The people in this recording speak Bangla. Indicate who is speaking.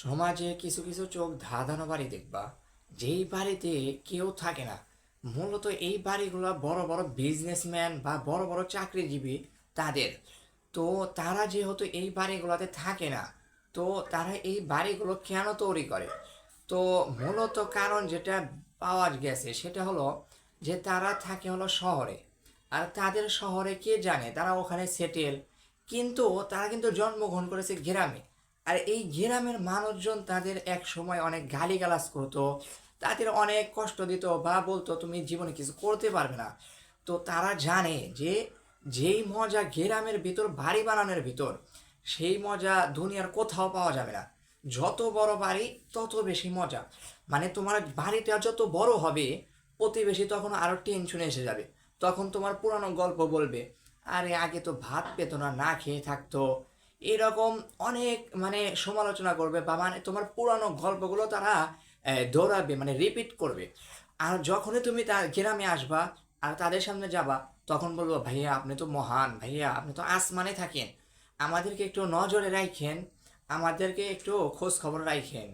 Speaker 1: সমাজে কিছু কিছু চোখ ধাঁধানো বাড়ি দেখবা, যেই বাড়িতে কেউ থাকে না। মূলত এই বাড়িগুলো বড় বড় বিজনেসম্যান বা বড় বড় চাকরিজীবী তাদের। তো তারা যেহেতু এই বাড়িগুলোতে থাকে না, তো তারা এই বাড়িগুলো কেন তৈরি করে? তো মূলত কারণ যেটা পাওয়া গেছে সেটা হলো যে তারা থাকে হলো শহরে। আর তাদের শহরে কে জানে, তারা ওখানে সেটেল, কিন্তু তারা কিন্তু জন্মগ্রহণ করেছে গ্রামে। আর এই গ্রামের মানুষজন তাদের এক সময় অনেক গালিগালাজ করতো, তাদের অনেক কষ্ট দিত বা বলতো তুমি জীবনে কিছু করতে পারবে না। তো তারা জানে যে যেই মজা গ্রামের ভিতর বাড়ি বানানোর ভিতর, সেই মজা দুনিয়ার কোথাও পাওয়া যাবে না। যত বড় বাড়ি তত বেশি মজা। মানে তোমার বাড়িটা যত বড় হবে, প্রতিবেশী তখন আরো টেনশনে এসে যাবে। তখন তোমার পুরানো গল্প বলবে, আরে আগে তো ভাত পেত না, না খেয়ে থাকতো। এরকম অনেক মানে সমালোচনা করবে, বা মানে তোমার পুরানো গল্পগুলো তারা দৌড়াবে, মানে রিপিট করবে। আর যখনই তুমি তার গ্রামে আসবা আর তাদের সামনে যাবা, তখন বলবো ভাইয়া আপনি তো মহান, ভাইয়া আপনি তো আসমানে থাকেন, আমাদেরকে একটু নজরে রাখেন, আমাদেরকে একটু খোঁজ খবর রাখেন।